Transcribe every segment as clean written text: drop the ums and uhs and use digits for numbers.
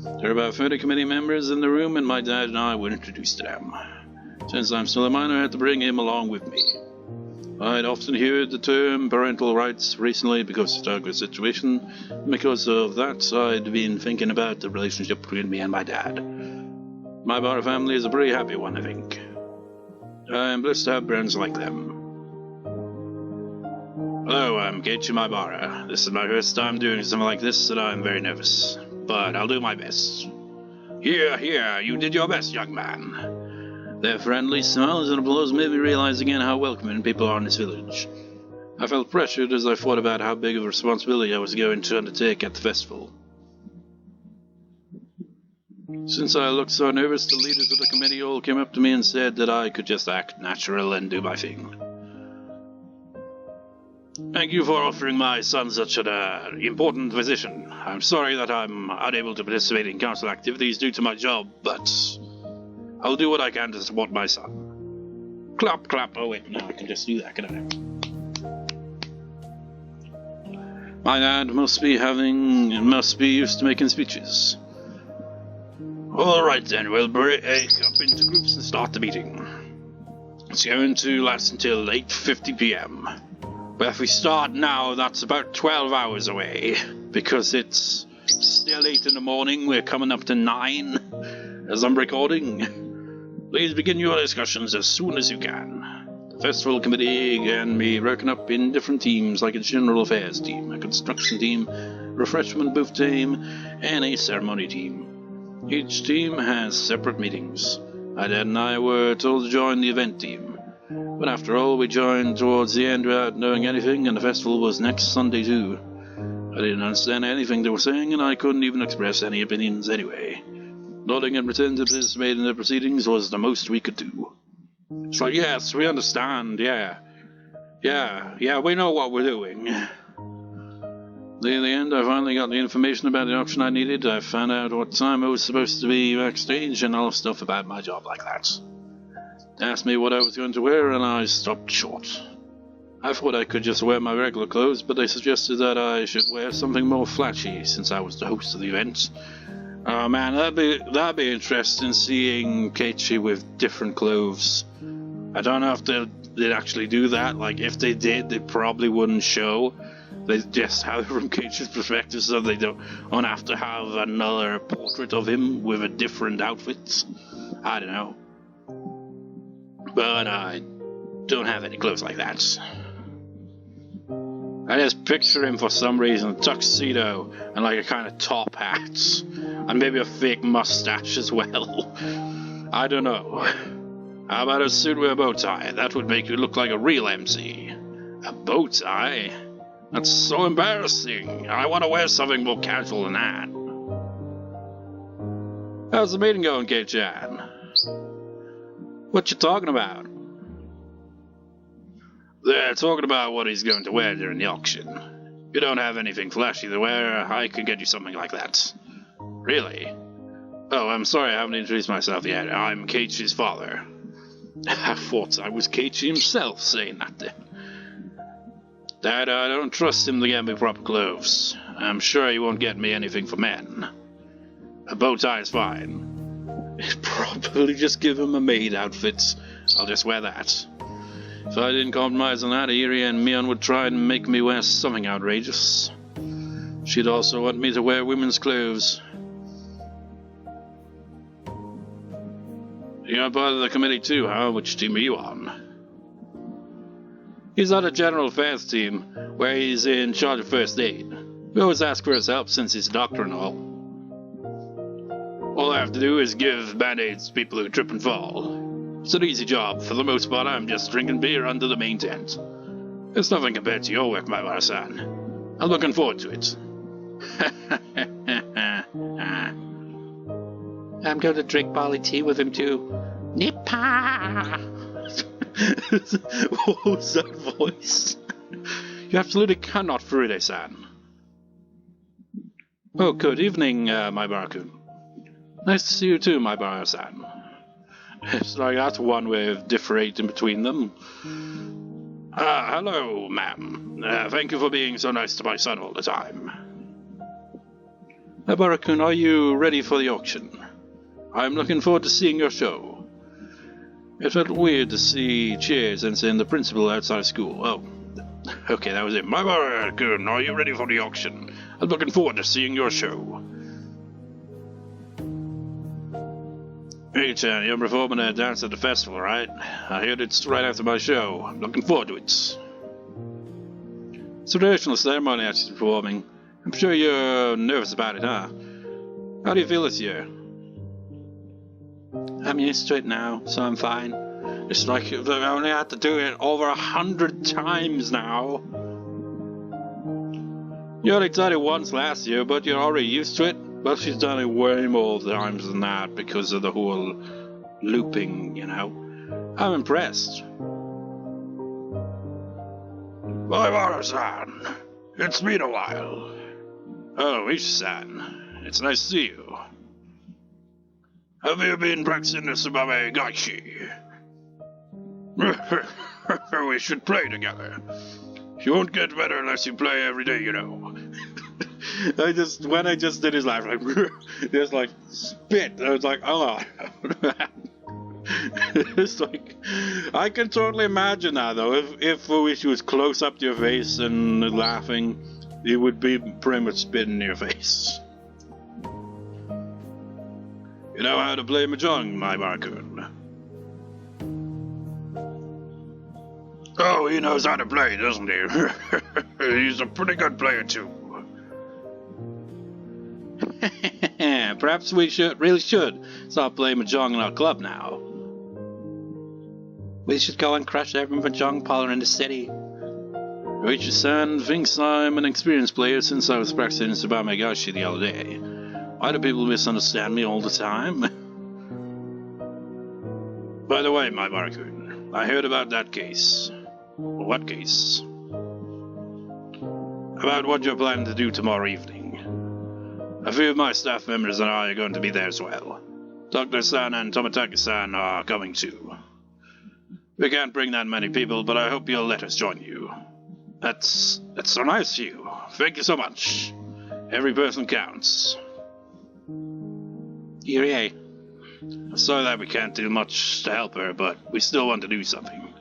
There are about 30 committee members in the room, and my dad and I were introduced to them. Since I'm still a minor, I had to bring him along with me. I'd often heard the term parental rights recently because of Douglas' situation. Because of that, I'd been thinking about the relationship between me and my dad. My Bara family is a pretty happy one, I think. I'm blessed to have friends like them. Hello, I'm Keiichi Maibara. This is my first time doing something like this, and I'm very nervous. But I'll do my best. Here, you did your best, young man. Their friendly smiles and applause made me realize again how welcoming people are in this village. I felt pressured as I thought about how big of a responsibility I was going to undertake at the festival. Since I looked so nervous, the leaders of the committee all came up to me and said that I could just act natural and do my thing. Thank you for offering my son such an important position. I'm sorry that I'm unable to participate in council activities due to my job, but I'll do what I can to support my son. Clap, clap. Oh wait, no, I can just do that, can I? My dad must be used to making speeches. Alright then, we'll break up into groups and start the meeting. It's going to last until 8:50 p.m. But if we start now, that's about 12 hours away. Because it's still 8 in the morning, we're coming up to 9 as I'm recording. Please begin your discussions as soon as you can. The festival committee can be broken up in different teams, like a general affairs team, a construction team, refreshment booth team, and a ceremony team. Each team has separate meetings. My dad and I were told to join the event team. But after all, we joined towards the end without knowing anything, and the festival was next Sunday too. I didn't understand anything they were saying, and I couldn't even express any opinions anyway. Nodding and pretending to participate in the proceedings was the most we could do. It's like, yes, we understand, yeah, we know what we're doing. In the end, I finally got the information about the option I needed. I found out what time I was supposed to be backstage and all the stuff about my job like that. They asked me what I was going to wear, and I stopped short. I thought I could just wear my regular clothes, but they suggested that I should wear something more flashy since I was the host of the event. Oh man, that'd be interesting seeing Keiichi with different clothes. I don't know if they'd actually do that. Like, if they did, they probably wouldn't show. They'd just have it from Keiichi's perspective, so they don't have to have another portrait of him with a different outfit. I don't know. But I don't have any clothes like that. I just picture him for some reason, a tuxedo and like a kind of top hat. And maybe a fake mustache as well. I don't know. How about a suit with a bow tie? That would make you look like a real MC. A bow tie? That's so embarrassing. I want to wear something more casual than that. How's the meeting going, Kei-chan? What you talking about? They're talking about what he's going to wear during the auction. If you don't have anything flashy to wear, I could get you something like that. Really? Oh, I'm sorry I haven't introduced myself yet. I'm Keiichi's father. I thought I was Keiichi himself saying that then. Dad, I don't trust him to get me proper clothes. I'm sure he won't get me anything for men. A bow tie is fine. Probably just give him a maid outfit. I'll just wear that. If I didn't compromise on that, Irie and Mion would try and make me wear something outrageous. She'd also want me to wear women's clothes. You're part of the committee too, huh? Which team are you on? He's on a general affairs team, where he's in charge of first aid. We always ask for his help since he's a doctor and all. All I have to do is give band-aids to people who trip and fall. It's an easy job. For the most part, I'm just drinking beer under the main tent. It's nothing compared to your work, my Bara-san. I'm looking forward to it. I'm going to drink barley tea with him too. Nippa! What was that voice? You absolutely cannot, Furude-san. Oh, good evening, my Bara-kun. Nice to see you too, my Bara-san. It's like that one with differentiating between them. Hello, ma'am. Thank you for being so nice to my son all the time. Barakun, are you ready for the auction? I'm looking forward to seeing your show. It felt weird to see Chie sensing the principal outside of school. Oh, okay, that was it. My Barakun, are you ready for the auction? I'm looking forward to seeing your show. Hey, Chan, you're performing a dance at the festival, right? I heard it's right after my show. I'm looking forward to it. It's a traditional ceremony that she's performing. I'm sure you're nervous about it, huh? How do you feel this year? I'm used to it now, so I'm fine. It's like I've only had to do it over 100 times now. You only did it once last year, but you're already used to it. But she's done it way more times than that because of the whole looping, you know. I'm impressed. Vivara-san, it's been a while. Oh, Ooishi-san, it's nice to see you. Have you been practicing the Tsubame Keiichi? We should play together. You won't get better unless you play every day, you know. When I just did his laugh, like, just like, spit. I was like, oh. It's like, I can totally imagine that, though. If Ooishi was close up to your face and laughing, it would be pretty much spitting in your face. You know how to play Mahjong, my Barakun. Oh, he knows how to play, doesn't he? He's a pretty good player, too. Perhaps we really should start playing Mahjong in our club now. We should go and crush every Mahjong parlor in the city. Keiichi-san thinks I'm an experienced player since I was practicing Tsubame Gashi the other day. Why do people misunderstand me all the time? By the way, my Barakun, I heard about that case. What case? About what you're planning to do tomorrow evening. A few of my staff members and I are going to be there as well. Dr. San and Tomitaki-san are coming too. We can't bring that many people, but I hope you'll let us join you. That's so nice of you. Thank you so much. Every person counts. Irie, I'm sorry that we can't do much to help her, but we still want to do something.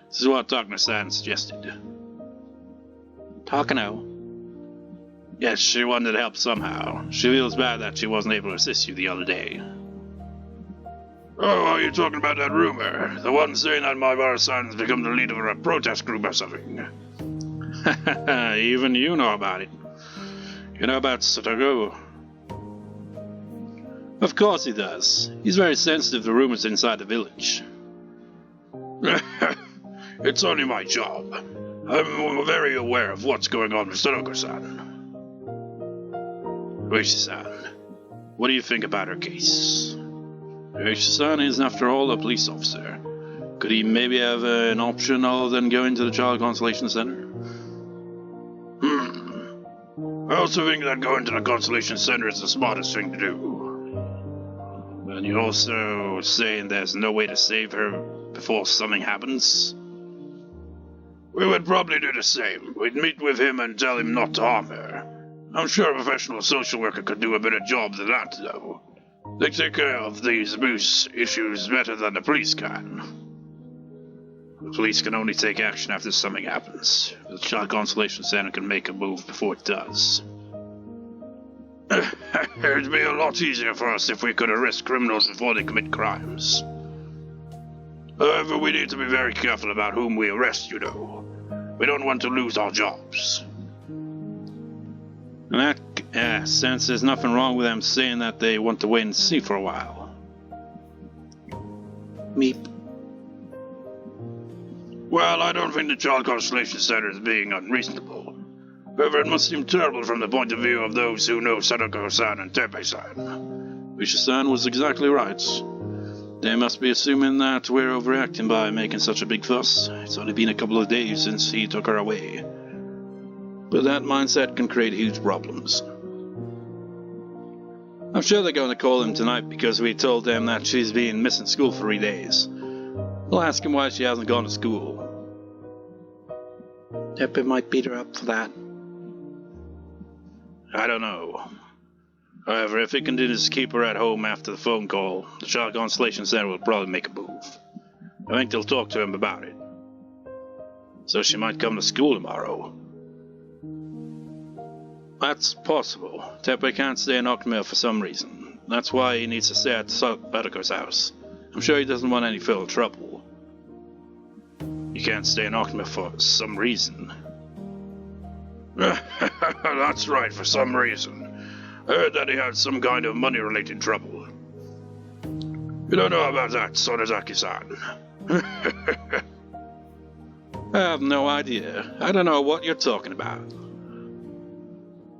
This is what Dr. San suggested. Takano? Yes, she wanted to help somehow. She feels bad that she wasn't able to assist you the other day. Oh, are you talking about that rumor? The one saying that my Bar-san has become the leader of a protest group or something? Even you know about it. You know about Satogo? Of course he does. He's very sensitive to rumors inside the village. It's only my job. I'm very aware of what's going on with Satogo-san. Ooishi-san, what do you think about her case? Ooishi-san is, after all, a police officer. Could he maybe have an option other than going to the Child Consolation Center? I also think that going to the Consolation Center is the smartest thing to do. And you're also saying there's no way to save her before something happens? We would probably do the same. We'd meet with him and tell him not to harm her. I'm sure a professional social worker could do a better job than that, though. They take care of these abuse issues better than the police can. The police can only take action after something happens. The Child Consolation Center can make a move before it does. It'd be a lot easier for us if we could arrest criminals before they commit crimes. However, we need to be very careful about whom we arrest, you know. We don't want to lose our jobs. In that sense, there's nothing wrong with them saying that they want to wait and see for a while. Meep. Well, I don't think the Child Consolation Center is being unreasonable. However, it must seem terrible from the point of view of those who know Sadako-san and Teppei-san. Ooishi-san was exactly right. They must be assuming that we're overreacting by making such a big fuss. It's only been a couple of days since he took her away. But that mindset can create huge problems. I'm sure they're going to call him tonight because we told them that she's been missing school for 3 days. We'll ask him why she hasn't gone to school. Teppei might beat her up for that. I don't know. However, if he continues to keep her at home after the phone call, the Child Constellation Center will probably make a move. I think they'll talk to him about it. So she might come to school tomorrow. That's possible. Tepe can't stay in Octomel for some reason. That's why he needs to stay at Butterco's house. I'm sure he doesn't want any further trouble. You can't stay in Octomel for some reason. That's right, for some reason. I heard that he had some kind of money-related trouble. You don't know about that, Sonozaki-san. I have no idea. I don't know what you're talking about.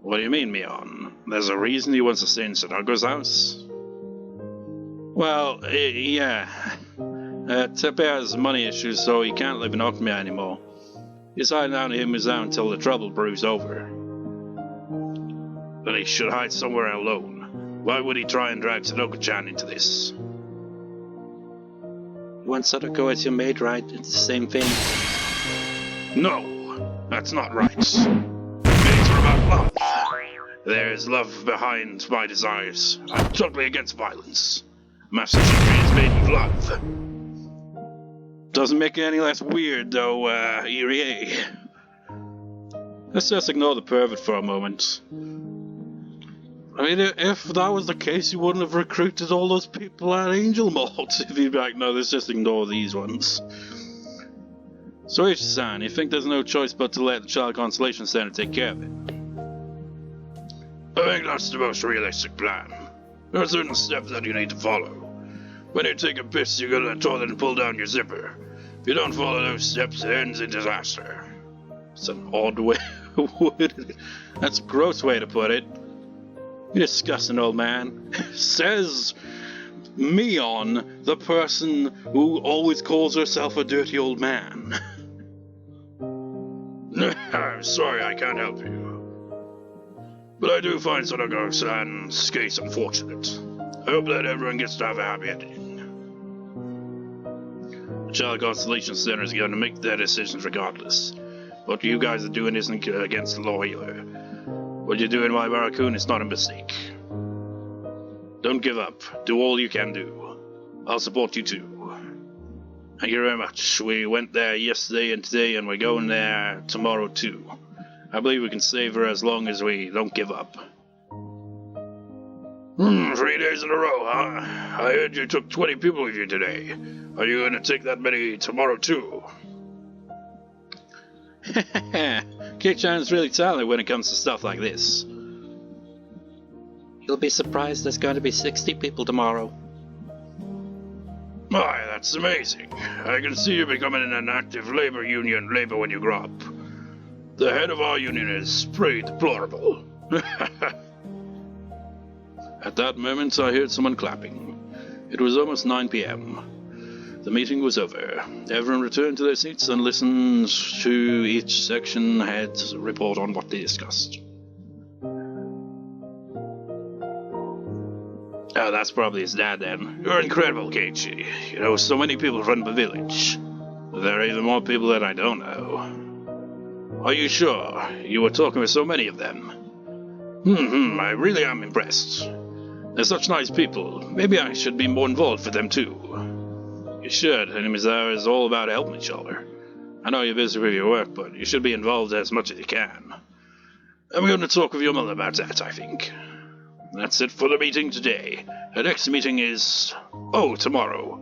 What do you mean, Mion? There's a reason he wants to stay in Sonogo's house? Well, yeah. Tepe has money issues, so he can't live in Okami anymore. He's hiding out in Himuzao until the trouble brews over. Then he should hide somewhere alone. Why would he try and drag Sadoko-chan into this? You want Sadoko as your maid, right? It's the same thing. No, that's not right. Maids are about love. There is love behind my desires. I'm totally against violence. Master Shikri is made of love. Doesn't make it any less weird, though, Irie. Let's just ignore the pervert for a moment. I mean, if that was the case, you wouldn't have recruited all those people at Angel Malt. If you'd be like, no, let's just ignore these ones. So, Ooishi-san, you think there's no choice but to let the Child Constellation Center take care of it? I think that's the most realistic plan. There are certain steps that you need to follow. When you take a piss, you go to the toilet and pull down your zipper. If you don't follow those steps, it ends in disaster. It's an odd way to put it. That's a gross way to put it. You disgusting old man. Says Mion, the person who always calls herself a dirty old man. I'm sorry, I can't help you. But I do find Sonoko-san's case unfortunate. I hope that everyone gets to have a happy ending. The Child Constellation Center is going to make their decisions regardless. What you guys are doing isn't against the law either. What you're doing, my Barakun, is not a mistake. Don't give up. Do all you can do. I'll support you too. Thank you very much. We went there yesterday and today, and we're going there tomorrow too. I believe we can save her as long as we don't give up. 3 days in a row, huh? I heard you took 20 people with you today. Are you going to take that many tomorrow too? Keiichi-chan's really talented when it comes to stuff like this. You'll be surprised there's going to be 60 people tomorrow. My, that's amazing. I can see you becoming an active labor union when you grow up. The head of our union is pretty deplorable. At that moment, I heard someone clapping. It was almost 9 p.m. The meeting was over. Everyone returned to their seats and listened to each section head's report on what they discussed. Oh, that's probably his dad then. You're incredible, Keiichi. You know so many people from the village. There are even more people that I don't know. Are you sure? You were talking with so many of them. I really am impressed. They're such nice people. Maybe I should be more involved with them too. You should. Himuzao is all about helping each other. I know you're busy with your work, but you should be involved as much as you can. I'm going to talk with your mother about that, I think. That's it for the meeting today. The next meeting is... tomorrow.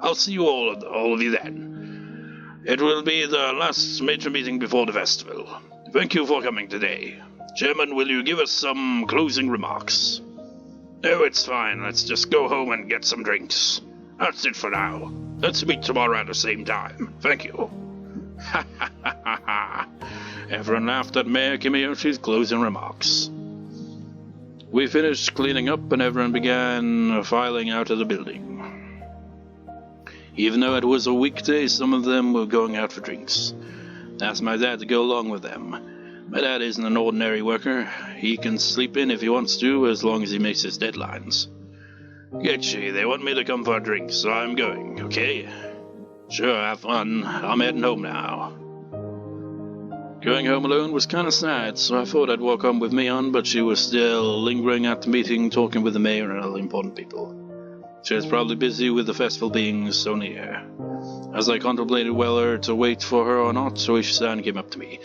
I'll see you all of you then. It will be the last major meeting before the festival. Thank you for coming today. Chairman, will you give us some closing remarks? No, it's fine. Let's just go home and get some drinks. That's it for now. Let's meet tomorrow at the same time. Thank you. Ha ha ha ha ha. Everyone laughed at Mayor Kimiyoshi's closing remarks. We finished cleaning up and everyone began filing out of the building. Even though it was a weekday, some of them were going out for drinks. I asked my dad to go along with them. My dad isn't an ordinary worker. He can sleep in if he wants to, as long as he makes his deadlines. Keiichi, they want me to come for a drink, so I'm going, okay? Sure, have fun. I'm heading home now. Going home alone was kind of sad, so I thought I'd walk home with Mion, but she was still lingering at the meeting, talking with the mayor and other important people. She was probably busy with the festival being so near. As I contemplated whether to wait for her or not, Ooishi-san came up to me.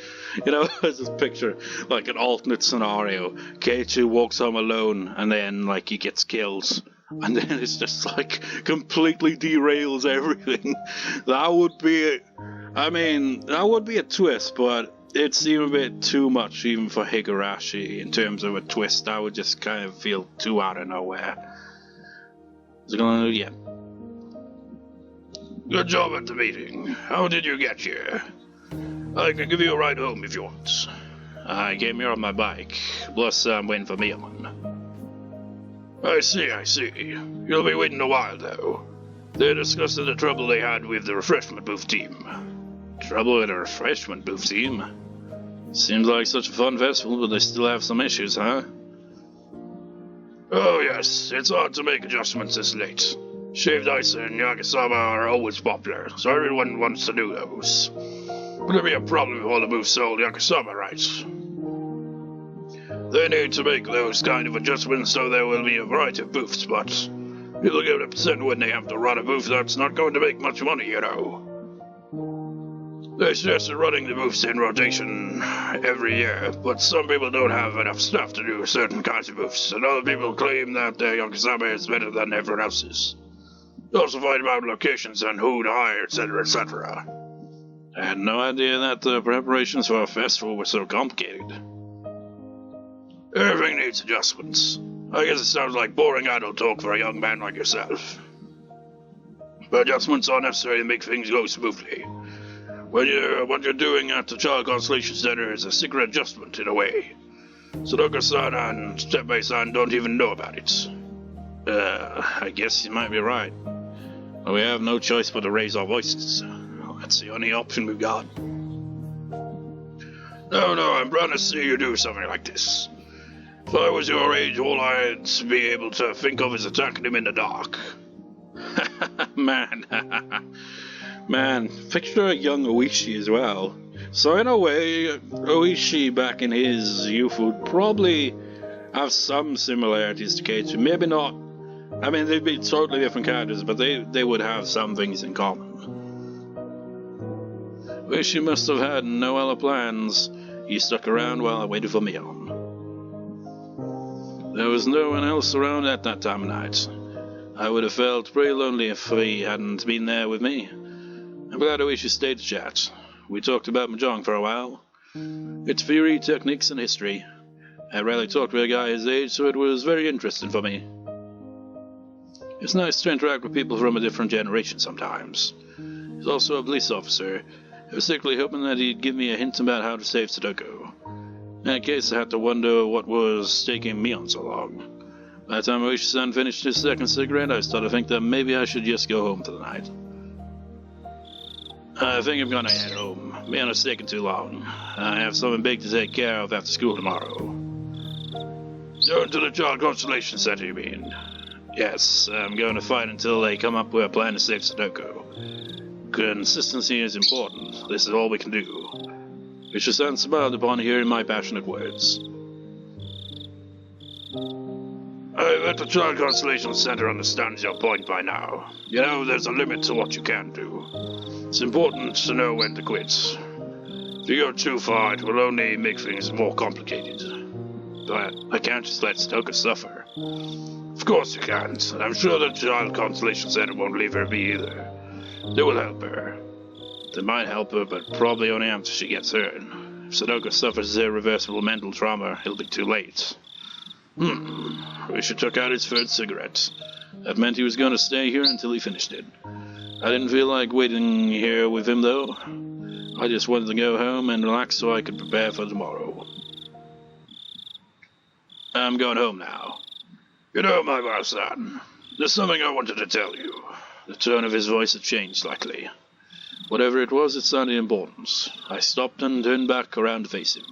You know, I just picture, like, an alternate scenario. Keiichi walks home alone, and then, like, he gets killed. And then it's just, like, completely derails everything. That would be a twist, but it seemed a bit too much even for Higurashi in terms of a twist. That would just kind of feel too out of nowhere. Yeah. Good job at the meeting. How did you get here? I can give you a ride home if you want. I came here on my bike, plus I'm waiting for Mion. I see. You'll be waiting a while, though. They're discussing the trouble they had with the refreshment booth team. Trouble with the refreshment booth team? Seems like such a fun festival, but they still have some issues, huh? Oh yes, it's hard to make adjustments this late. Shaved ice and yakisama are always popular, so everyone wants to do those. Would there be a problem if all the booths sold yakisama rights? They need to make those kind of adjustments so there will be a variety of booths, but people get upset when they have to run a booth that's not going to make much money, you know. They suggested running the booths in rotation every year, but some people don't have enough staff to do certain kinds of booths, and other people claim that their yakisama is better than everyone else's. They also fight about locations and who to hire, etc., etc. I had no idea that the preparations for a festival were so complicated. Everything needs adjustments. I guess it sounds like boring idle talk for a young man like yourself. But adjustments are necessary to make things go smoothly. What you're doing at the Child Constellation Center is a secret adjustment in a way. Sudoku-san and Teppei-san don't even know about it. I guess you might be right. But we have no choice but to raise our voices. That's the only option we've got. No, I'm proud to see you do something like this. If I was your age, all I'd be able to think of is attacking him in the dark. Man, picture a young Ooishi as well. So in a way, Ooishi back in his youth would probably have some similarities to Keiichi. Maybe not. I mean, they'd be totally different characters, but they would have some things in common. Ooishi must have had no other plans. He stuck around while I waited for Mion. There was no one else around at that time of night. I would have felt pretty lonely if he hadn't been there with me. I'm glad Ooishi stayed to chat. We talked about Mahjong for a while. Its theory, techniques, and history. I rarely talked with a guy his age, so it was very interesting for me. It's nice to interact with people from a different generation sometimes. He's also a police officer. I was secretly hoping that he'd give me a hint about how to save Sudoku. In that case, I had to wonder what was taking Mion so long. By the time Ooishi-san finished his second cigarette, I started to think that maybe I should just go home for the night. I think I'm gonna head home. Mion is taking too long. I have something big to take care of after school tomorrow. Going to the Child Constellation Center, you mean? Yes, I'm going to fight until they come up with a plan to save Sudoku. Consistency is important. This is all we can do. Ooishi-san smiled upon hearing my passionate words. I bet the Child Constellation Center understands your point by now. You know, there's a limit to what you can do. It's important to know when to quit. If you go too far, it will only make things more complicated. But I can't just let Sudoku suffer. Of course you can't. I'm sure the Child Constellation Center won't leave her be either. They will help her. They might help her, but probably only after she gets hurt. If Sudoku suffers irreversible mental trauma, it'll be too late. Ooishi took out his third cigarette. That meant he was going to stay here until he finished it. I didn't feel like waiting here with him, though. I just wanted to go home and relax so I could prepare for tomorrow. I'm going home now. You know, my son, there's something I wanted to tell you. The tone of his voice had changed slightly. Whatever it was, it sounded important. I stopped and turned back around to face him.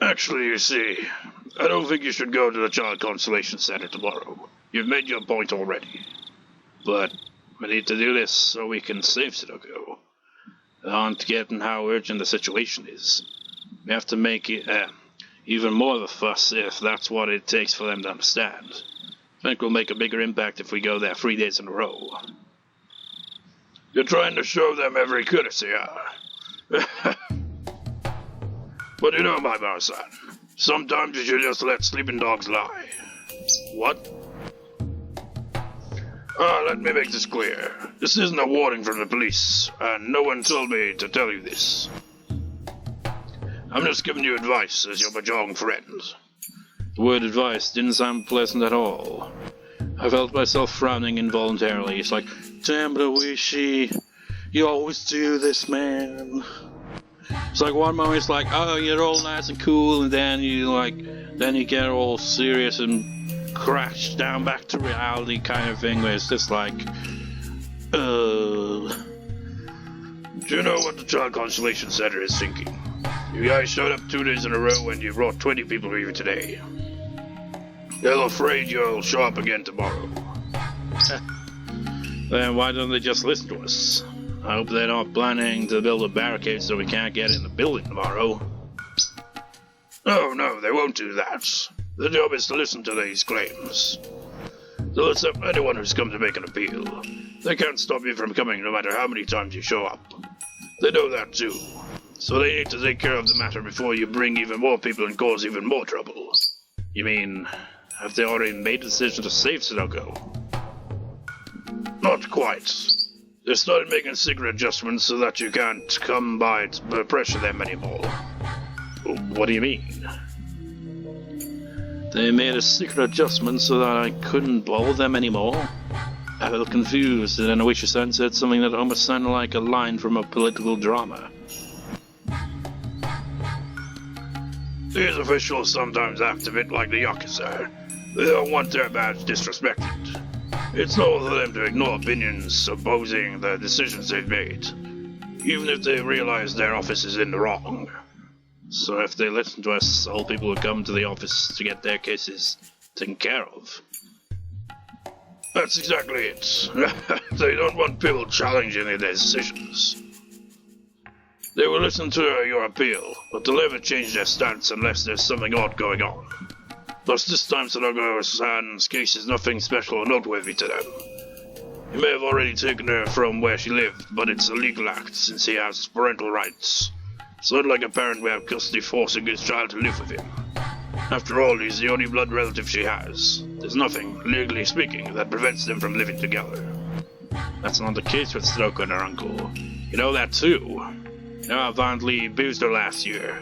Actually, you see, I don't think you should go to the Child Constellation Center tomorrow. You've made your point already. But we need to do this so we can save Sudoku. aren't getting how urgent the situation is. We have to make it even more of a fuss if that's what it takes for them to understand. I think we'll make a bigger impact if we go there 3 days in a row. You're trying to show them every courtesy, huh? But you know, my Bar-san, sometimes you should just let sleeping dogs lie. What? Let me make this clear. This isn't a warning from the police, and no one told me to tell you this. I'm just giving you advice as your mahjong friend. The word advice didn't sound pleasant at all. I felt myself frowning involuntarily. It's like, damn it, Ooishi, you always do this, man. It's like one moment it's like, oh, you're all nice and cool, and then you get all serious and crash down back to reality kind of thing, where it's just like, Do you know what the Child Constellation Center is thinking? You guys showed up 2 days in a row and you brought 20 people here today. They're afraid you'll show up again tomorrow. Then why don't they just listen to us? I hope they're not planning to build a barricade so we can't get in the building tomorrow. Oh no, they won't do that. Their job is to listen to these claims. They'll accept anyone who's come to make an appeal. They can't stop you from coming no matter how many times you show up. They know that too. So they need to take care of the matter before you bring even more people and cause even more trouble. You mean, have they already made the decision to save Sadoko? Not quite. They started making secret adjustments so that you can't come by to pressure them anymore. What do you mean? They made a secret adjustment so that I couldn't bother them anymore? I felt confused, and then Ooishi-san said something that almost sounded like a line from a political drama. These officials sometimes act a bit like the Yakuza. They don't want their badge disrespected. It's normal for them to ignore opinions opposing the decisions they've made, even if they realize their office is in the wrong. So if they listen to us, all people will come to the office to get their cases taken care of. That's exactly it. They don't want people challenging their decisions. They will listen to your appeal, but they'll never change their stance unless there's something odd going on. Plus, this time Sadoko-san's case is nothing special or noteworthy to them. He may have already taken her from where she lived, but it's a legal act since he has parental rights. It's not like a parent will have custody forcing his child to live with him. After all, he's the only blood relative she has. There's nothing, legally speaking, that prevents them from living together. That's not the case with Sadoko and her uncle. You know that too. You know how violently abused her last year.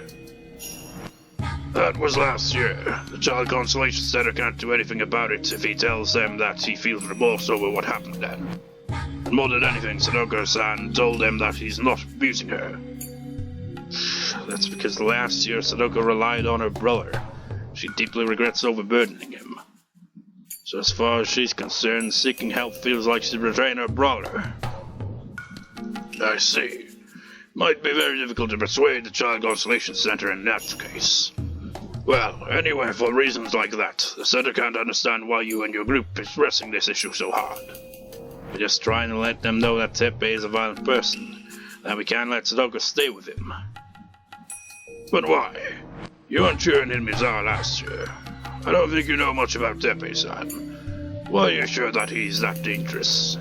That was last year. The Child Constellation Center can't do anything about it if he tells them that he feels remorse over what happened then. And more than anything, Sadoko-san told them that he's not abusing her. That's because last year Sadoko relied on her brother. She deeply regrets overburdening him. So as far as she's concerned, seeking help feels like she's betraying her brother. I see. Might be very difficult to persuade the Child Constellation Center in that case. Well, anyway, for reasons like that, the center can't understand why you and your group is pressing this issue so hard. We're just trying to let them know that Teppei is a violent person, and we can't let Sadoko stay with him. But why? You weren't cheering in Mizawa last year. I don't think you know much about Teppei-san. Why are you sure that he's that dangerous?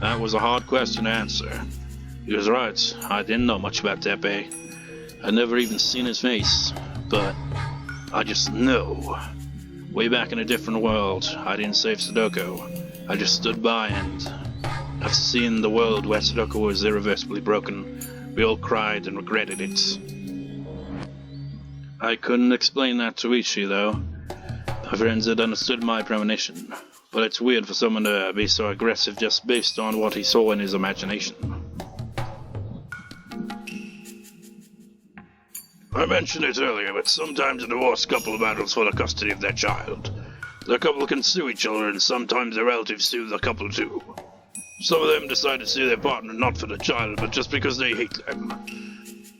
That was a hard question to answer. He was right, I didn't know much about Teppei. I'd never even seen his face, but I just know. Way back in a different world, I didn't save Sadoko. I just stood by, and I've seen the world where Sadoko was irreversibly broken. We all cried and regretted it. I couldn't explain that to Irie, though. My friends had understood my premonition, but it's weird for someone to be so aggressive just based on what he saw in his imagination. I mentioned it earlier, but sometimes a divorced couple battles for the custody of their child. The couple can sue each other, and sometimes their relatives sue the couple too. Some of them decide to sue their partner not for the child, but just because they hate them.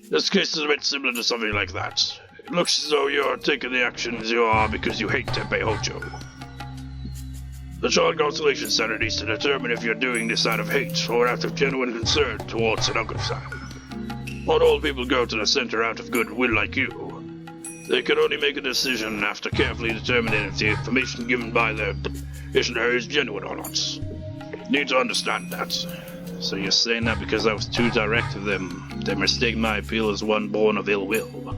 This case is a bit similar to something like that. It looks as though you're taking the actions you are because you hate Teppei Hojo. The Child Constellation Center needs to determine if you're doing this out of hate or out of genuine concern towards Sadako-san. Not all people go to the center out of goodwill like you. They can only make a decision after carefully determining if the information given by the petitioner is genuine or not. You need to understand that. So you're saying that because I was too direct with them, they mistake my appeal as one born of ill will?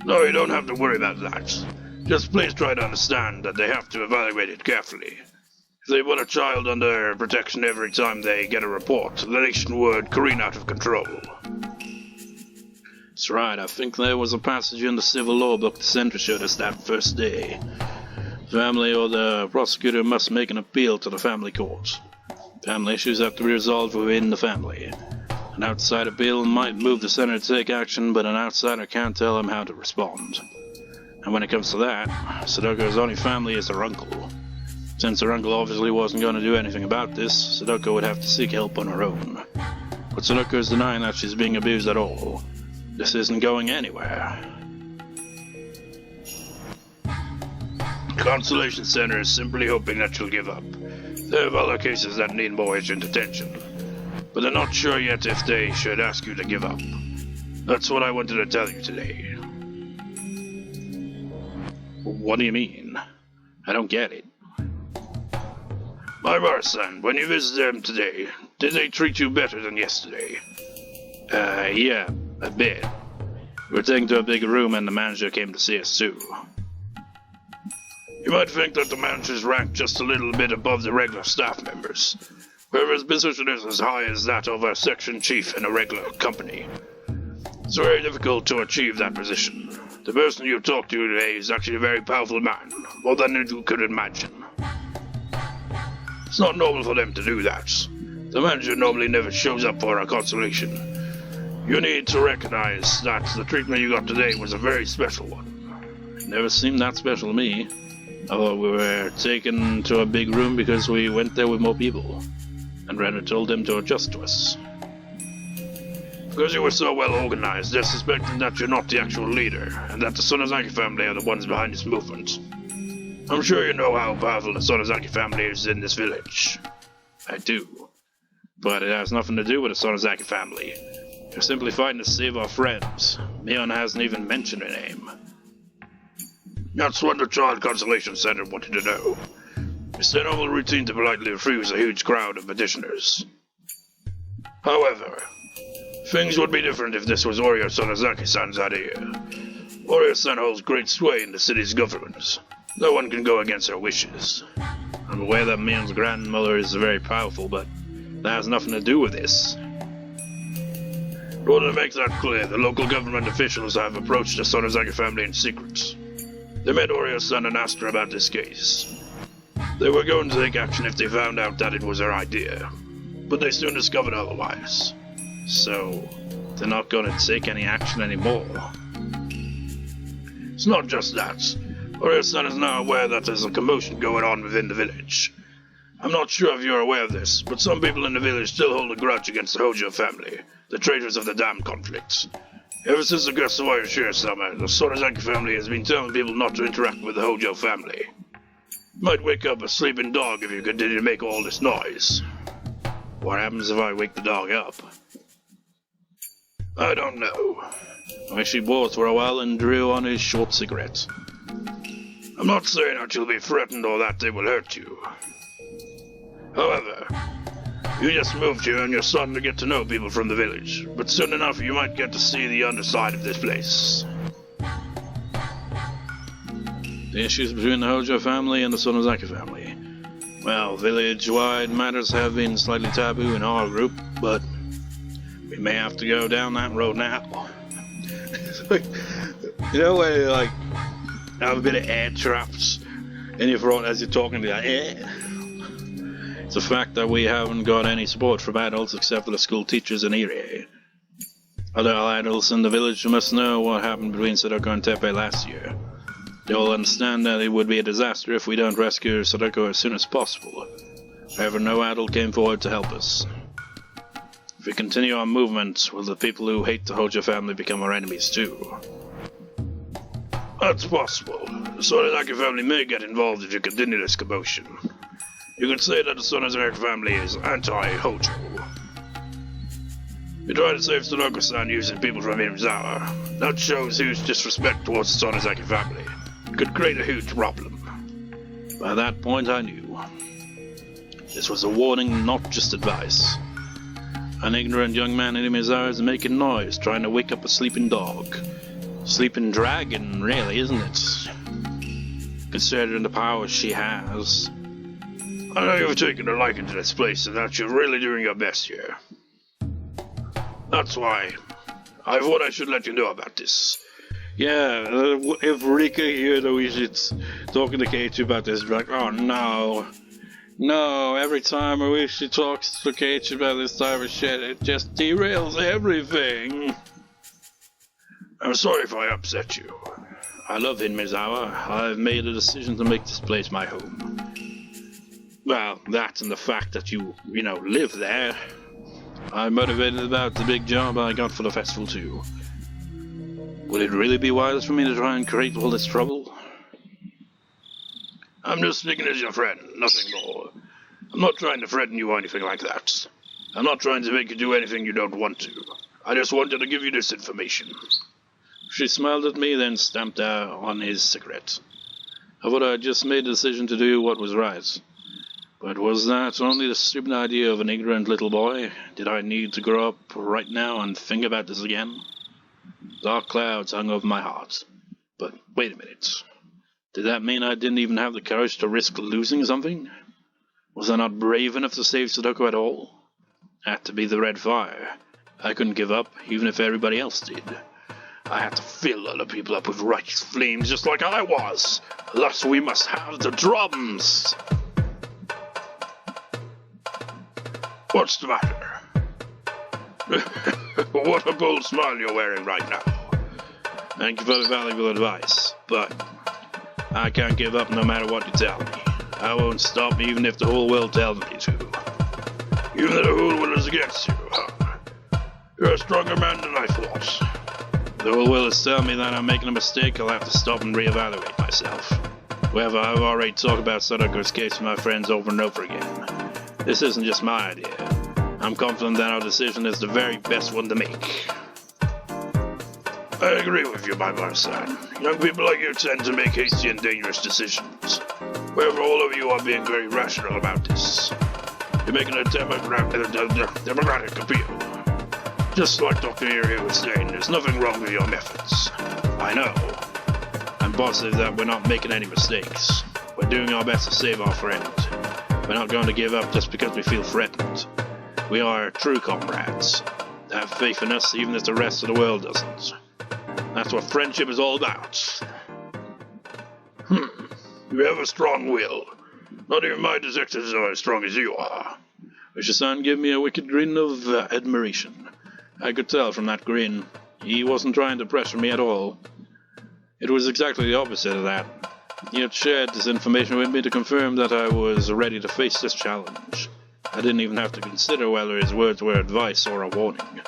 No, you don't have to worry about that. Just please try to understand that they have to evaluate it carefully. If they put a child under protection every time they get a report, the nation would careen out of control. That's right, I think there was a passage in the civil law book the center showed us that first day. Family or the prosecutor must make an appeal to the family court. Family issues have to be resolved within the family. An outside appeal might move the center to take action, but an outsider can't tell them how to respond. And when it comes to that, Sadako's only family is her uncle. Since her uncle obviously wasn't going to do anything about this, Sadako would have to seek help on her own. But Sadako is denying that she's being abused at all. This isn't going anywhere. Constellation Center is simply hoping that she'll give up. They have other cases that need more urgent attention, but they're not sure yet if they should ask you to give up. That's what I wanted to tell you today. What do you mean? I don't get it. My when you visited them today, did they treat you better than yesterday? Yeah, a bit. We were taken to a big room and the manager came to see us too. You might think that the manager's ranked just a little bit above the regular staff members. However, his position is as high as that of a section chief in a regular company. It's very difficult to achieve that position. The person you talked to today is actually a very powerful man, more than you could imagine. It's not normal for them to do that. The manager normally never shows up for a consultation. You need to recognize that the treatment you got today was a very special one. It never seemed that special to me. I thought we were taken to a big room because we went there with more people, and Renner told them to adjust to us. Because you were so well organized, they're suspecting that you're not the actual leader, and that the Sonozaki family are the ones behind this movement. I'm sure you know how powerful the Sonozaki family is in this village. I do. But it has nothing to do with the Sonozaki family. We're simply fighting to save our friends. Mion hasn't even mentioned her name. That's what the Child Constellation Center wanted to know. It's their normal routine to politely refuse a huge crowd of petitioners. However, things would be different if this was Oreo Sonozaki-san's idea. Oreo-san holds great sway in the city's government. No one can go against her wishes. I'm aware that Mion's grandmother is very powerful, but that has nothing to do with this. In order to make that clear, the local government officials have approached the Sonozaki family in secret. They met Oreo-san and asked her about this case. They were going to take action if they found out that it was her idea, but they soon discovered otherwise. So, they're not going to take any action anymore. It's not just that. Oreo-san is now aware that there's a commotion going on within the village. I'm not sure if you're aware of this, but some people in the village still hold a grudge against the Hojo family, the traitors of the dam conflict. Ever since the Gasuwaya Shire summer, the Sonozaki family has been telling people not to interact with the Hojo family. You might wake up a sleeping dog if you continue to make all this noise. What happens if I wake the dog up? I don't know. Ooishi paused for a while and drew on his short cigarette. I'm not saying that you'll be threatened or that they will hurt you. However, you just moved here and you're starting to get to know people from the village, but soon enough you might get to see the underside of this place. The issues between the Hojo family and the Sonozaki family. Well, village-wide matters have been slightly taboo in our group, but we may have to go down that road now. You know when you have a bit of air traps in your throat as you're talking to that air? It's a fact that we haven't got any support from adults except for the school teachers in Irie. Other adults in the village must know what happened between Sadako and Teppei last year. They all understand that it would be a disaster if we don't rescue Sadako as soon as possible. However, no adult came forward to help us. If we continue our movement, will the people who hate the Hojo family become our enemies too? That's possible. The Sonozaki family may get involved if you continue this commotion. You could say that the Sonozaki family is anti-Hojo. You try to save Tanaka-san using people from Mizawa. That shows huge disrespect towards the Sonozaki family. It could create a huge problem. By that point I knew. This was a warning, not just advice. An ignorant young man in Mizawa is making noise, trying to wake up a sleeping dog. Sleeping dragon, really, isn't it? Considering the powers she has. I know you've taken a liking to this place and that you're really doing your best here. That's why I thought I should let you know about this. Yeah, if Rika here, though, is talking to Keiichi about this, like, oh no. No, every time Ooishi talks to Keiichi about this type of shit, it just derails everything. I'm sorry if I upset you. I love Mizawa. I've made a decision to make this place my home. Well, that and the fact that you live there. I'm motivated about the big job I got for the festival too. Would it really be wise for me to try and create all this trouble? I'm just speaking as your friend, nothing more. I'm not trying to threaten you or anything like that. I'm not trying to make you do anything you don't want to. I just wanted to give you this information. She smiled at me, then stamped on his cigarette. I thought I had just made the decision to do what was right. But was that only the stupid idea of an ignorant little boy? Did I need to grow up right now and think about this again? Dark clouds hung over my heart. But wait a minute. Did that mean I didn't even have the courage to risk losing something? Was I not brave enough to save Sadako at all? Had to be the red fire. I couldn't give up, even if everybody else did. I had to fill other people up with righteous flames just like I was. Thus we must have the drums. What's the matter? What a bold smile you're wearing right now. Thank you for the valuable advice, but I can't give up no matter what you tell me. I won't stop even if the whole world tells me to. Even if the whole world is against you, huh? You're a stronger man than I thought. The whole world is telling me that I'm making a mistake. I'll have to stop and reevaluate myself. However, I've already talked about Sadako's case with my friends over and over again. This isn't just my idea. I'm confident that our decision is the very best one to make. I agree with you, my son. Young people like you tend to make hasty and dangerous decisions. However, all of you are being very rational about this. You're making a democratic appeal. Just like Dr. Irie was saying, there's nothing wrong with your methods. I know. I'm positive that we're not making any mistakes. We're doing our best to save our friend. We're not going to give up just because we feel threatened. We are true comrades. Have faith in us even if the rest of the world doesn't. That's what friendship is all about. You have a strong will. Not even my detectives are as strong as you are. Ooishi-san gave me a wicked grin of admiration. I could tell from that grin. He wasn't trying to pressure me at all. It was exactly the opposite of that. He had shared this information with me to confirm that I was ready to face this challenge. I didn't even have to consider whether his words were advice or a warning.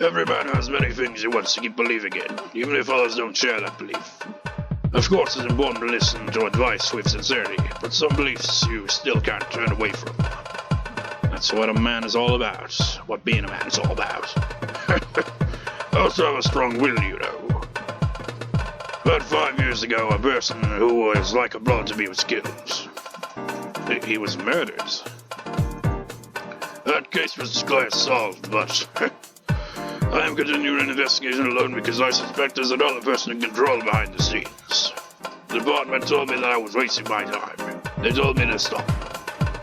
Every man has many things he wants to keep believing in, even if others don't share that belief. Of course, it's important to listen to advice with sincerity, but some beliefs you still can't turn away from. That's what a man is all about, what being a man is all about. I also have a strong will, you know. About 5 years ago, a person who was like a brother to me was killed. He was murdered. That case was declared solved, but I am continuing an investigation alone because I suspect there's another person in control behind the scenes. The department told me that I was wasting my time. They told me to stop.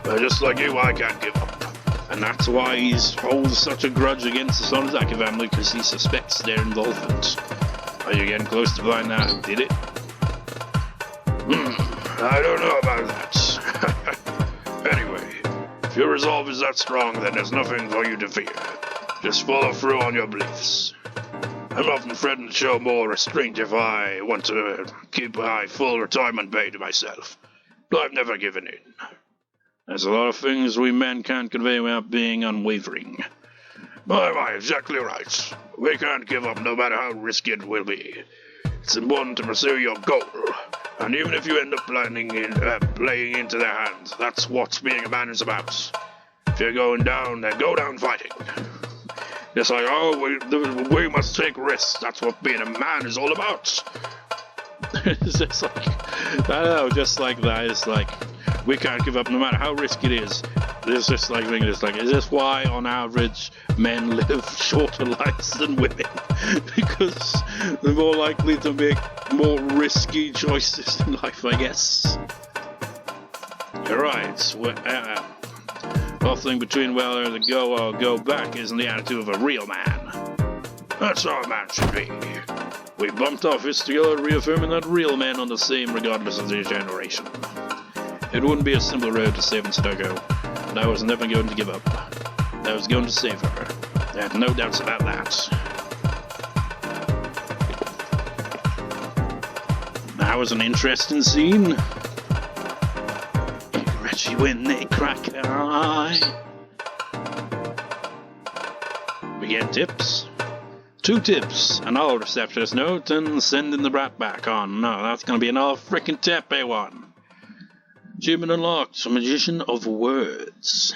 But just like you, I can't give up. And that's why he holds such a grudge against the Sonozaki family, because he suspects their involvement. Are you getting close to finding out who did it? I don't know about that. Anyway, if your resolve is that strong, then there's nothing for you to fear. Just follow through on your beliefs. I'm often threatened to show more restraint if I want to keep my full retirement pay to myself. But I've never given in. There's a lot of things we men can't convey without being unwavering. My, exactly right. We can't give up no matter how risky it will be. It's important to pursue your goal. And even if you end up playing into their hands, that's what being a man is about. If you're going down, then go down fighting. It's like, oh, we must take risks. That's what being a man is all about. It's just like, I don't know, just like that. It's like, we can't give up no matter how risky it is. There's just like, is this why on average men live shorter lives than women? Because they're more likely to make more risky choices in life, I guess. You're right. Whole thing between whether to go or go back isn't the attitude of a real man. That's how a man should be. We bumped our fists together, reaffirming that real men are the same regardless of their generation. It wouldn't be a simple road to saving Sadako, but I was never going to give up. I was going to save her. I had no doubts about that. That was an interesting scene. Higurashi when they crack an eye. We get tips. 2 tips, an all receptionist note, and sending the brat back on. No, that's gonna be an all freaking tepe one. Achievement unlocked, Magician of Words.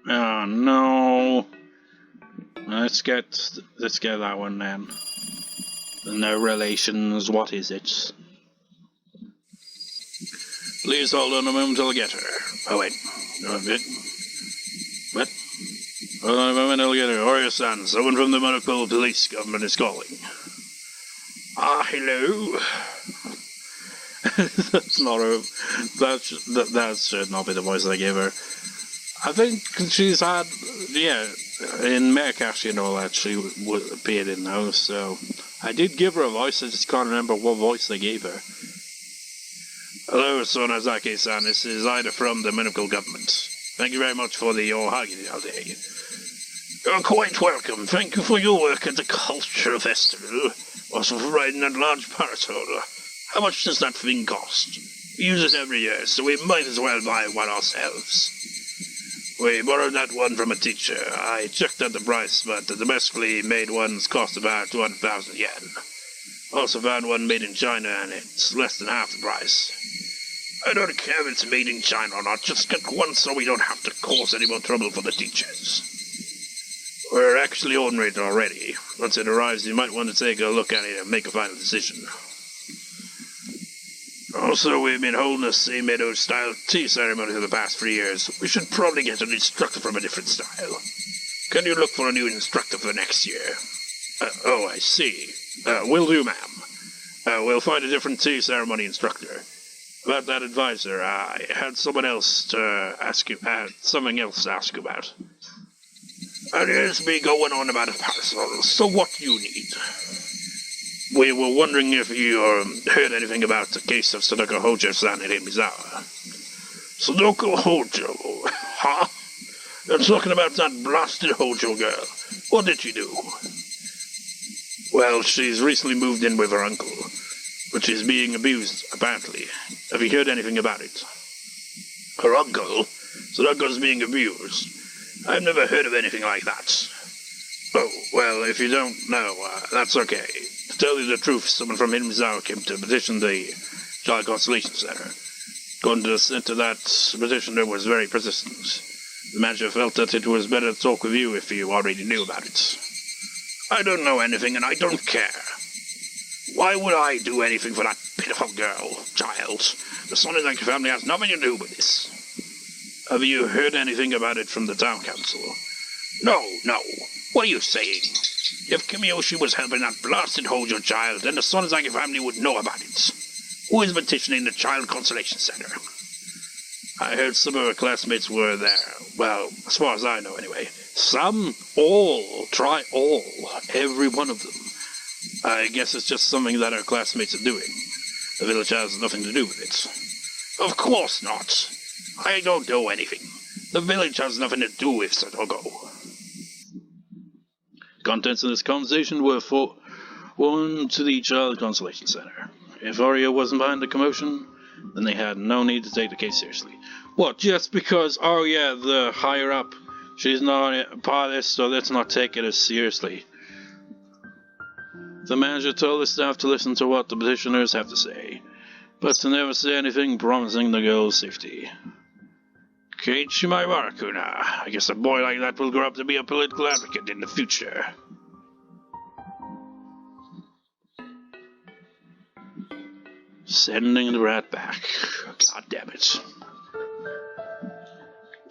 Oh no. Let's get that one then. No relations, what is it? Please hold on a moment till I get her. Oh wait, a bit. What? Hold on a moment, I'll get her. Oreo-san, someone from the Monocle Police Government is calling. Ah, hello. That's not her. That should not be the voice I gave her. I think she's had, in Minagoroshi and all that, she appeared in those, so I did give her a voice, I just can't remember what voice they gave her. Hello, Sonazaki-san, this is Ida from the Monocle Government. Thank you very much for your hugging all day. You're quite welcome. Thank you for your work at the Culture Festival. Also for riding that large parasol. How much does that thing cost? We use it every year, so we might as well buy one ourselves. We borrowed that one from a teacher. I checked out the price, but the domestically made ones cost about 200,000 yen. Also found one made in China, and it's less than half the price. I don't care if it's made in China or not, just get one so we don't have to cause any more trouble for the teachers. We're actually ordering it already. Once it arrives, you might want to take a look at it and make a final decision. Also, we've been holding the same Edo-style tea ceremony for the past 3 years. We should probably get an instructor from a different style. Can you look for a new instructor for next year? Oh, I see. Will do, ma'am. We'll find a different tea ceremony instructor. About that advisor, I had something else to ask you about. And here's me going on about a parasol. So what do you need? We were wondering if you heard anything about the case of Sadako Hojo-san in Mizawa. Sadako Hojo? Huh? You're talking about that blasted Hojo girl. What did she do? Well, she's recently moved in with her uncle, but she's being abused, apparently. Have you heard anything about it? Her uncle? Sadako's being abused? I've never heard of anything like that. Oh, well, if you don't know, that's okay. To tell you the truth, someone from Mizawa came to petition the Child Constellation Center. According to the center, that petitioner was very persistent. The manager felt that it was better to talk with you if you already knew about it. I don't know anything, and I don't care. Why would I do anything for that pitiful child? The Sonazaki family has nothing to do with this. Have you heard anything about it from the town council? No. What are you saying? If Kimiyoshi was helping that blasted Hojo child, then the Sonazaki family would know about it. Who is petitioning the Child Consolation Center? I heard some of her classmates were there. Well, as far as I know anyway. Some? All. Try all. Every one of them. I guess it's just something that our classmates are doing. The village has nothing to do with it. Of course not. I don't know anything. The village has nothing to do with Sadako. Contents of this conversation were forwarded to the Child Consolation Center. If Aria wasn't behind the commotion, then they had no need to take the case seriously. What, just because Aria, the higher up, she's not part of this, so let's not take it as seriously? The manager told the staff to listen to what the petitioners have to say, but to never say anything promising the girl's safety. Keiichi my Warakuna. I guess a boy like that will grow up to be a political advocate in the future. Sending the rat back. God damn it.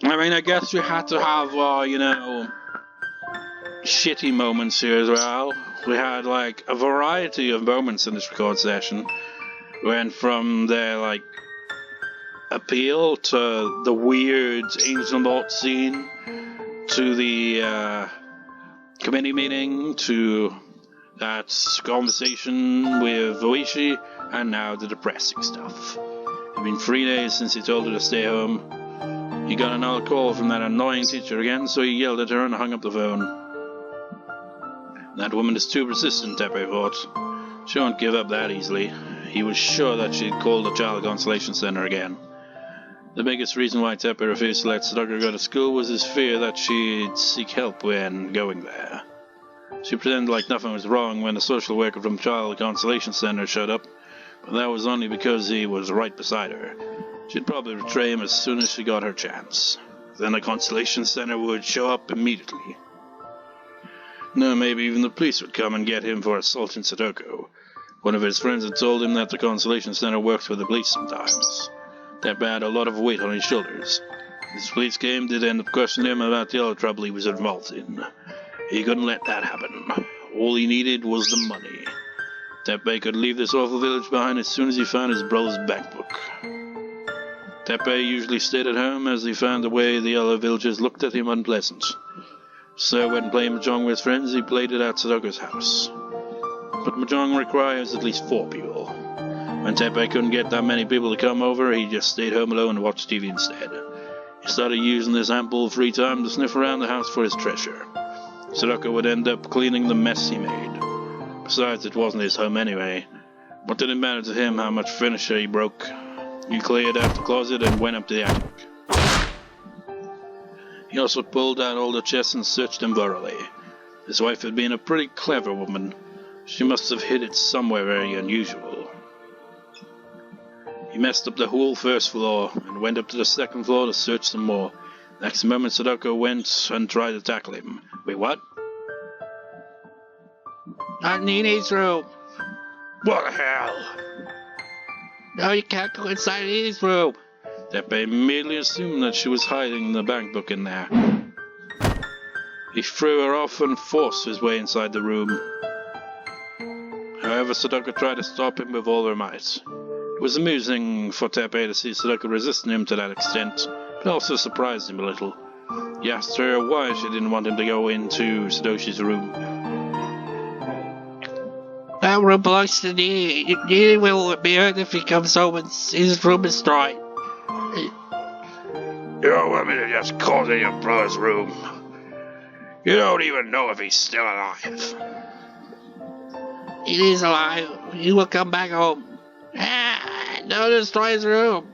I mean, I guess we had to have, shitty moments here as well. We had, a variety of moments in this record session. We went from their, appeal to the weird Angel Bolt scene, to the, committee meeting, to that conversation with Ooishi, and now the depressing stuff. It's been 3 days since he told her to stay home. He got another call from that annoying teacher again, so he yelled at her and hung up the phone. That woman is too persistent, Tepe thought. She won't give up that easily. He was sure that she'd call the Child Consolation Center again. The biggest reason why Tepe refused to let Sadako go to school was his fear that she'd seek help when going there. She pretended like nothing was wrong when the social worker from Child Consolation Center showed up, but that was only because he was right beside her. She'd probably betray him as soon as she got her chance. Then the Consolation Center would show up immediately. No, maybe even the police would come and get him for assaulting Sadako. One of his friends had told him that the Consolation Center works with the police sometimes. That had a lot of weight on his shoulders. If the police came, they'd end up questioning him about the other trouble he was involved in. He couldn't let that happen. All he needed was the money. Tepe could leave this awful village behind as soon as he found his brother's bank book. Tepe usually stayed at home as he found the way the other villagers looked at him unpleasant. So when playing Mahjong with friends, he played it at Sadako's house. But Mahjong requires at least 4 people. When Tepe couldn't get that many people to come over, he just stayed home alone and watched TV instead. He started using this ample free time to sniff around the house for his treasure. Sadako would end up cleaning the mess he made. Besides, it wasn't his home anyway. What did it matter to him how much furniture he broke? He cleared out the closet and went up to the attic. He also pulled out all the chests and searched them thoroughly. His wife had been a pretty clever woman. She must have hid it somewhere very unusual. He messed up the whole first floor and went up to the second floor to search some more. Next moment, Sadako went and tried to tackle him. Wait, what? Not Nene's room. What the hell? No, you can't go inside Nene's room. Tepe immediately assumed that she was hiding the bank book in there. He threw her off and forced his way inside the room. However, Sadako tried to stop him with all her might. It was amusing for Tepe to see Sadako resisting him to that extent, but also surprised him a little. He asked her why she didn't want him to go into Sadoshi's room. That room belongs to Nene. Nene will be hurt if he comes home and his room is destroyed. You don't want me to just call to your brother's room. You don't even know if he's still alive. He is alive. He will come back home. Don't destroy his room.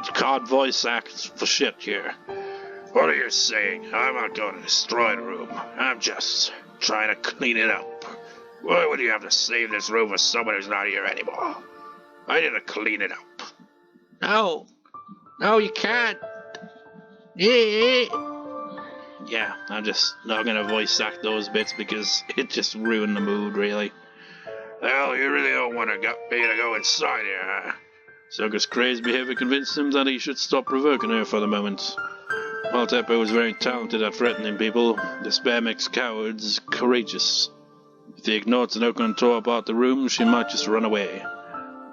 You can't voice act for shit here. What are you saying? I'm not going to destroy the room. I'm just trying to clean it up. Why would you have to save this room for someone who's not here anymore? I need to clean it up. No, you can't. Yeah, I'm just not going to voice act those bits because it just ruined the mood, really. Well, you really don't want to get me to go inside here, huh? Soka's crazed behavior convinced him that he should stop provoking her for the moment. While Tepe was very talented at threatening people, despair makes cowards courageous. If he ignored Sadako and tore apart the room, she might just run away.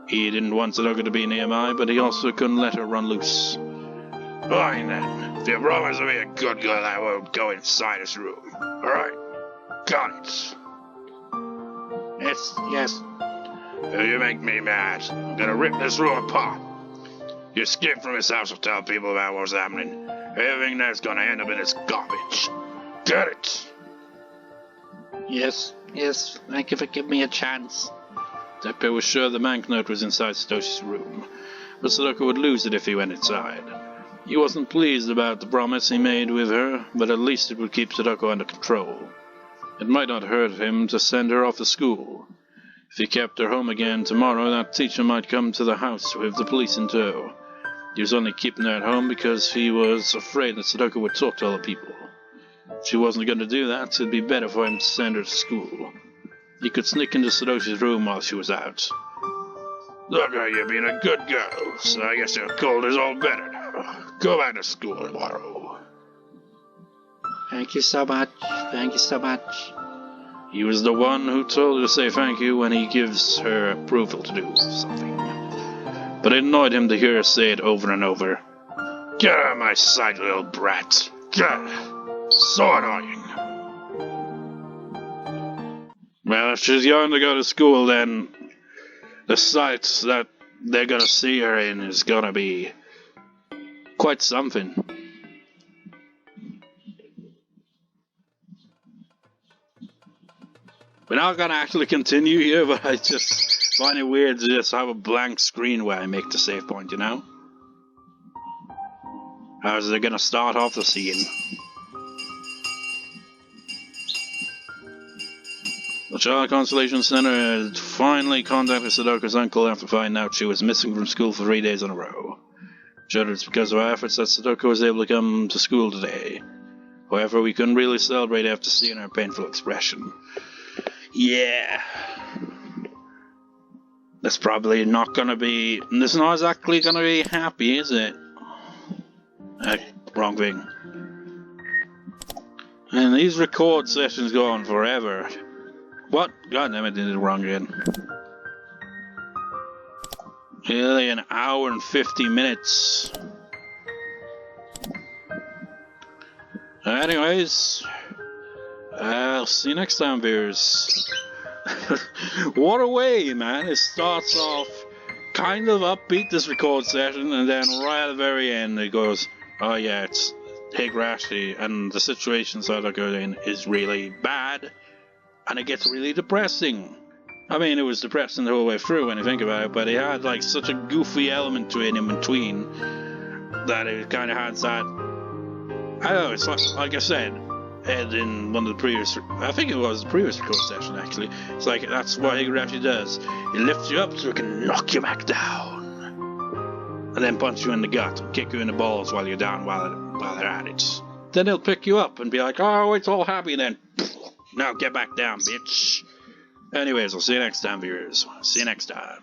He didn't want Sadako to be nearby, but he also couldn't let her run loose. Fine then. If you promise to be a good girl, I won't go inside this room. Alright? Got it. Yes. If you make me mad, I'm gonna rip this room apart. You escape from this house will tell people about what's happening. Everything there's gonna end up in this garbage. Get it? Yes. Thank you for giving me a chance. Tepe was sure the banknote was inside Satoshi's room, but Sadako would lose it if he went inside. He wasn't pleased about the promise he made with her, but at least it would keep Sadako under control. It might not hurt him to send her off to school. If he kept her home again tomorrow, that teacher might come to the house with the police in tow. He was only keeping her at home because he was afraid that Sadako would talk to other people. If she wasn't going to do that, it'd be better for him to send her to school. He could sneak into Sadoshi's room while she was out. Look, you're being a good girl, so I guess your cold is all better now. Go back to school tomorrow. Thank you so much. Thank you so much. He was the one who told her to say thank you when he gives her approval to do something. But it annoyed him to hear her say it over and over. Get out of my sight, little brat. So annoying. Well, if she's young to go to school, then the sight that they're gonna see her in is gonna be quite something. We're not gonna actually continue here, but I just find it weird to just have a blank screen where I make the save point, you know? How's they gonna start off the scene? The Child Constellation Center had finally contacted Sadako's uncle after finding out she was missing from school for 3 days in a row. Sure, it's because of our efforts that Sadako was able to come to school today. However, we couldn't really celebrate after seeing her painful expression. Yeah. That's probably not gonna be... This is not exactly gonna be happy, is it? Wrong thing. And these record sessions go on forever. What? God damn it, did it wrong again. Nearly an hour and 50 minutes. Anyways, I'll see you next time, viewers. What a way, man. It starts off kind of upbeat, this record session, and then right at the very end it goes, oh yeah, it's Higurashi, and the situation Sadako in is really bad, and it gets really depressing. I mean, it was depressing the whole way through when you think about it, but it had like such a goofy element to it in between that it kind of had that... I don't know, it's like I said, in one of the previous... I think it was the previous record session, actually. It's like, that's what Higurashi does. He lifts you up so he can knock you back down. And then punch you in the gut and kick you in the balls while you're down while they're at it. Then he'll pick you up and be like, oh, it's all happy then. Now get back down, bitch. Anyways, I'll see you next time, viewers. See you next time.